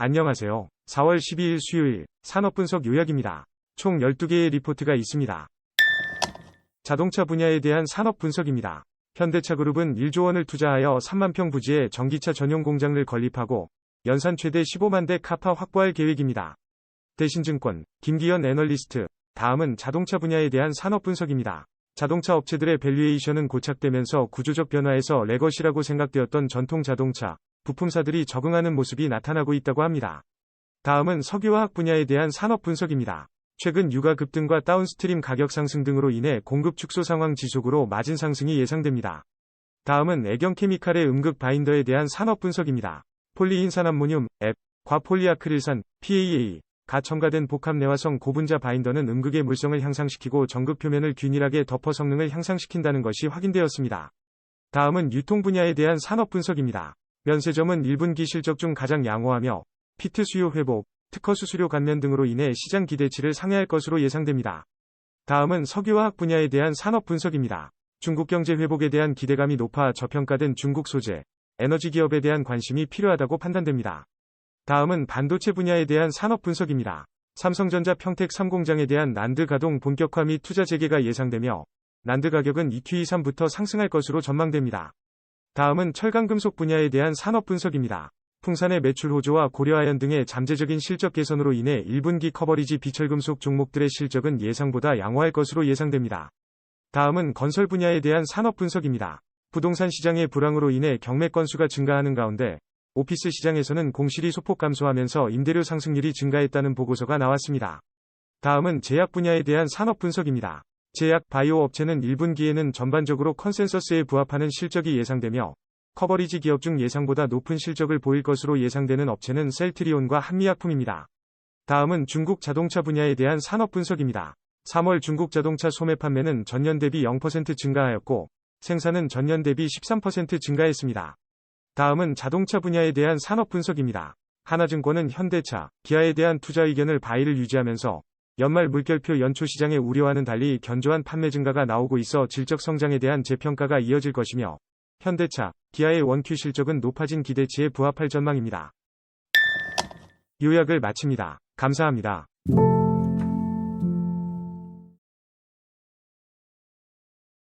안녕하세요. 4월 12일 수요일 산업분석 요약입니다. 총 12개의 리포트가 있습니다. 자동차 분야에 대한 산업분석입니다. 현대차그룹은 1조 원을 투자하여 3만 평 부지에 전기차 전용 공장을 건립하고 연산 최대 15만 대 카파 확보할 계획입니다. 대신증권, 김기현 애널리스트. 다음은 자동차 분야에 대한 산업분석입니다. 자동차 업체들의 밸류에이션은 고착되면서 구조적 변화에서 레거시라고 생각되었던 전통 자동차 부품사들이 적응하는 모습이 나타나고 있다고 합니다. 다음은 석유화학 분야에 대한 산업 분석입니다. 최근 유가 급등과 다운스트림 가격 상승 등으로 인해 공급 축소 상황 지속으로 마진 상승이 예상됩니다. 다음은 애경케미칼의 음극 바인더에 대한 산업 분석입니다. 폴리인산암모늄, 앱, 과폴리아크릴산, PAA, 가 첨가된 복합내화성 고분자 바인더는 음극의 물성을 향상시키고 전극 표면을 균일하게 덮어 성능을 향상시킨다는 것이 확인되었습니다. 다음은 유통 분야에 대한 산업 분석입니다. 면세점은 1분기 실적 중 가장 양호하며 피트 수요 회복, 특허 수수료 감면 등으로 인해 시장 기대치를 상회할 것으로 예상됩니다. 다음은 석유화학 분야에 대한 산업 분석입니다. 중국 경제 회복에 대한 기대감이 높아 저평가된 중국 소재, 에너지 기업에 대한 관심이 필요하다고 판단됩니다. 다음은 반도체 분야에 대한 산업 분석입니다. 삼성전자 평택 3공장에 대한 난드 가동 본격화 및 투자 재개가 예상되며 난드 가격은 EQ23부터 상승할 것으로 전망됩니다. 다음은 철강금속 분야에 대한 산업 분석입니다. 풍산의 매출 호조와 고려아연 등의 잠재적인 실적 개선으로 인해 1분기 커버리지 비철금속 종목들의 실적은 예상보다 양호할 것으로 예상됩니다. 다음은 건설 분야에 대한 산업 분석입니다. 부동산 시장의 불황으로 인해 경매 건수가 증가하는 가운데 오피스 시장에서는 공실이 소폭 감소하면서 임대료 상승률이 증가했다는 보고서가 나왔습니다. 다음은 제약 분야에 대한 산업 분석입니다. 제약 바이오 업체는 1분기에는 전반적으로 컨센서스에 부합하는 실적이 예상되며 커버리지 기업 중 예상보다 높은 실적을 보일 것으로 예상되는 업체는 셀트리온과 한미약품입니다. 다음은 중국 자동차 분야에 대한 산업 분석입니다. 3월 중국 자동차 소매 판매는 전년 대비 0% 증가하였고 생산은 전년 대비 13% 증가했습니다. 다음은 자동차 분야에 대한 산업 분석입니다. 하나증권은 현대차, 기아에 대한 투자 의견을 바이를 유지하면서 연말 물결표 연초 시장의 우려와는 달리 견조한 판매 증가가 나오고 있어 질적 성장에 대한 재평가가 이어질 것이며 현대차, 기아의 원Q 실적은 높아진 기대치에 부합할 전망입니다. 요약을 마칩니다. 감사합니다.